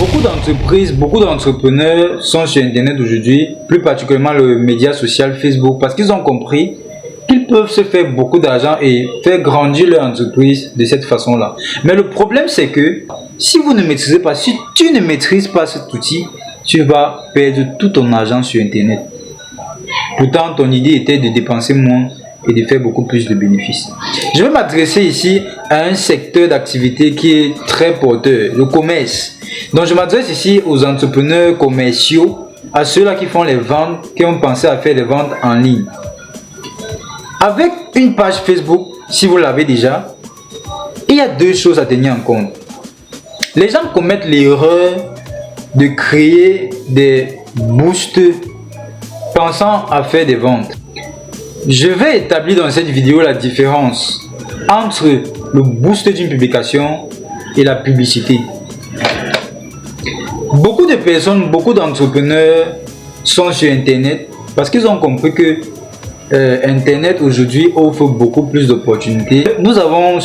Beaucoup d'entreprises, beaucoup d'entrepreneurs sont sur Internet aujourd'hui, plus particulièrement le média social Facebook, parce qu'ils ont compris qu'ils peuvent se faire beaucoup d'argent et faire grandir leur entreprise de cette façon-là. Mais le problème, c'est que si vous ne maîtrisez pas, si tu ne maîtrises pas cet outil, tu vas perdre tout ton argent sur Internet. Pourtant, ton idée était de dépenser moins et de faire beaucoup plus de bénéfices. Je vais m'adresser ici à un secteur d'activité qui est très porteur, le commerce. Donc, je m'adresse ici aux entrepreneurs commerciaux, à ceux-là qui font les ventes, qui ont pensé à faire des ventes en ligne. Avec une page Facebook, si vous l'avez déjà, il y a deux choses à tenir en compte. Les gens commettent l'erreur de créer des boosts pensant à faire des ventes. Je vais établir dans cette vidéo la différence entre le boost d'une publication et la publicité. Beaucoup de personnes, beaucoup d'entrepreneurs sont sur Internet parce qu'ils ont compris que Internet aujourd'hui offre beaucoup plus d'opportunités. Nous avons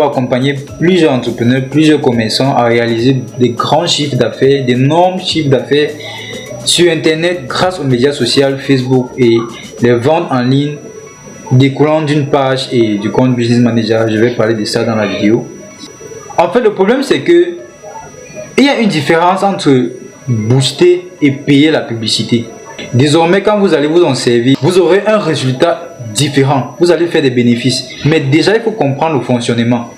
accompagné plusieurs entrepreneurs, plusieurs commerçants à réaliser des grands chiffres d'affaires, d'énormes chiffres d'affaires sur Internet grâce aux médias sociaux, Facebook et les ventes en ligne découlant d'une page et du compte Business Manager. Je vais parler de ça dans la vidéo. En fait, le problème c'est que il y a une différence entre booster et payer la publicité. Désormais, quand vous allez vous en servir, vous aurez un résultat différent. Vous allez faire des bénéfices. Mais déjà, il faut comprendre le fonctionnement.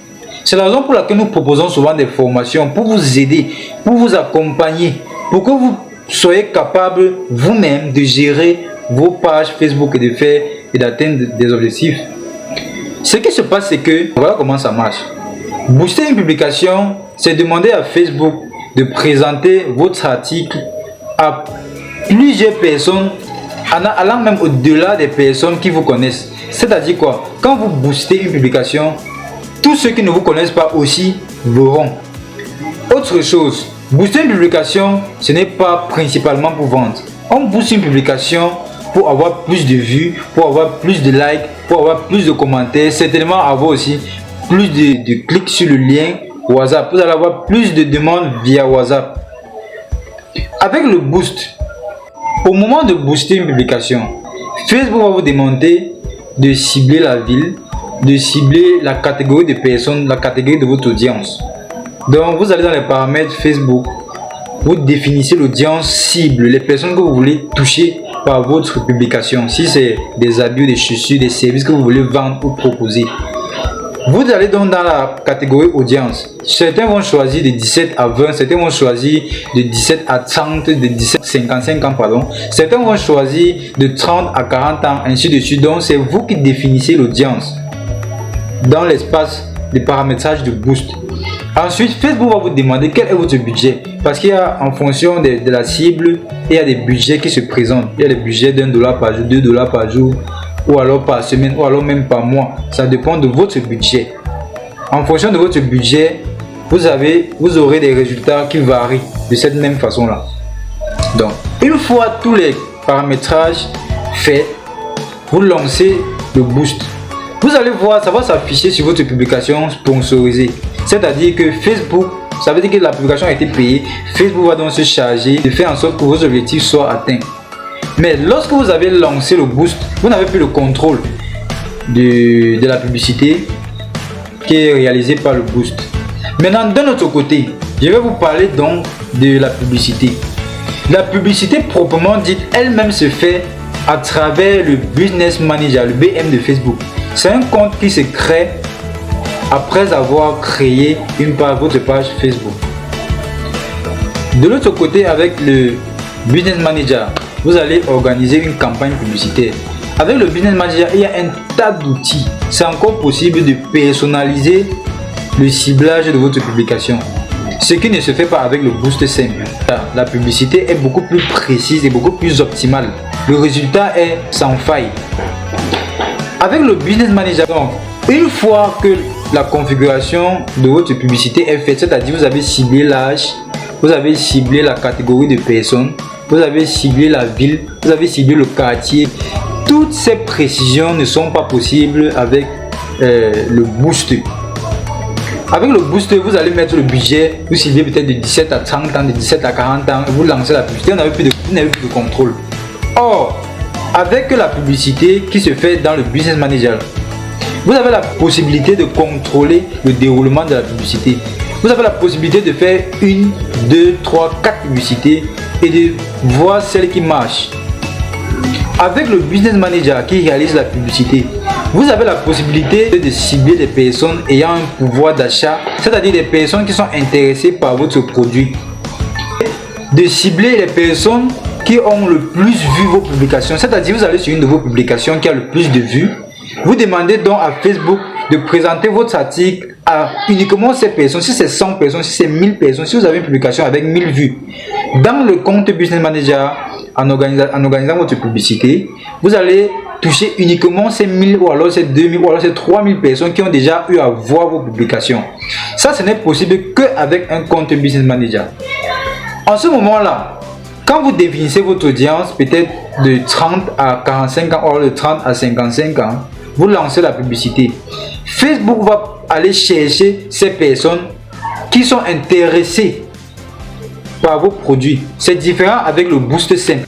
C'est la raison pour laquelle nous proposons souvent des formations pour vous aider, pour vous accompagner, pour que vous soyez capable vous-même de gérer vos pages Facebook et d'atteindre des objectifs. Ce qui se passe, c'est que, voilà comment ça marche. Booster une publication, c'est demander à Facebook de présenter votre article à plusieurs personnes, allant même au-delà des personnes qui vous connaissent. C'est-à-dire quoi? Quand vous boostez une publication, tous ceux qui ne vous connaissent pas aussi verront. Autre chose, booster une publication, ce n'est pas principalement pour vendre. On booste une publication pour avoir plus de vues, pour avoir plus de likes, pour avoir plus de commentaires, certainement avoir aussi plus de clics sur le lien WhatsApp. Vous allez avoir plus de demandes via WhatsApp. Avec le boost, au moment de booster une publication, Facebook va vous demander de cibler la ville, de cibler la catégorie de personnes, la catégorie de votre audience. Donc vous allez dans les paramètres Facebook, vous définissez l'audience cible, les personnes que vous voulez toucher par votre publication. Si c'est des habits, des chaussures, des services que vous voulez vendre ou proposer. Vous allez donc dans la catégorie audience. Certains vont choisir de 17 à 20, certains vont choisir de 17 à 30, de 17 à 55 ans, pardon. Certains vont choisir de 30 à 40 ans, ainsi de suite. Donc c'est vous qui définissez l'audience dans l'espace de paramétrage de boost. Ensuite, Facebook va vous demander quel est votre budget. Parce qu'il y a, en fonction de la cible, il y a des budgets qui se présentent. Il y a des budgets d'$1 par jour, $2 par jour, ou alors par semaine, ou alors même par mois. Ça dépend de votre budget. En fonction de votre budget, vous aurez des résultats qui varient de cette même façon-là. Donc, une fois tous les paramétrages faits, vous lancez le boost. Vous allez voir, ça va s'afficher sur votre publication sponsorisée. C'est-à-dire que Facebook, ça veut dire que la publication a été payée. Facebook va donc se charger de faire en sorte que vos objectifs soient atteints. Mais lorsque vous avez lancé le boost, vous n'avez plus le contrôle de la publicité qui est réalisée par le boost. Maintenant, d'un autre côté, je vais vous parler donc de la publicité. La publicité proprement dite, elle-même se fait à travers le Business Manager, le BM de Facebook. C'est un compte qui se crée après avoir créé votre page Facebook. De l'autre côté, avec le Business Manager, vous allez organiser une campagne publicitaire. Avec le Business Manager, il y a un tas d'outils. C'est encore possible de personnaliser le ciblage de votre publication. Ce qui ne se fait pas avec le boost simple. La publicité est beaucoup plus précise et beaucoup plus optimale. Le résultat est sans faille. Avec le Business Manager, donc, une fois que la configuration de votre publicité est faite, c'est-à-dire vous avez ciblé l'âge, vous avez ciblé la catégorie de personnes, vous avez ciblé la ville, vous avez ciblé le quartier. Toutes ces précisions ne sont pas possibles avec le boost. Avec le booster, vous allez mettre le budget, vous ciblez peut-être de 17 à 30 ans, de 17 à 40 ans, et vous lancez la publicité, vous n'avez plus de contrôle. Or, avec la publicité qui se fait dans le Business Manager, vous avez la possibilité de contrôler le déroulement de la publicité. Vous avez la possibilité de faire 1, 2, 3, 4 publicités et de voir celle qui marche. Avec le Business Manager qui réalise la publicité, vous avez la possibilité de cibler des personnes ayant un pouvoir d'achat, c'est-à-dire des personnes qui sont intéressées par votre produit. De cibler les personnes qui ont le plus vu vos publications, c'est-à-dire vous allez sur une de vos publications qui a le plus de vues, vous demandez donc à Facebook de présenter votre article à uniquement ces personnes, si c'est 100 personnes, si c'est 1000 personnes, si vous avez une publication avec 1000 vues. Dans le compte Business Manager, en organisant votre publicité, vous allez toucher uniquement ces 1000 ou alors ces 2000 ou alors ces 3000 personnes qui ont déjà eu à voir vos publications. Ça, ce n'est possible qu'avec un compte Business Manager. En ce moment-là, quand vous définissez votre audience, peut-être de 30 à 45 ans ou de 30 à 55 ans, vous lancez la publicité. Facebook va aller chercher ces personnes qui sont intéressées par vos produits. C'est différent avec le boost simple.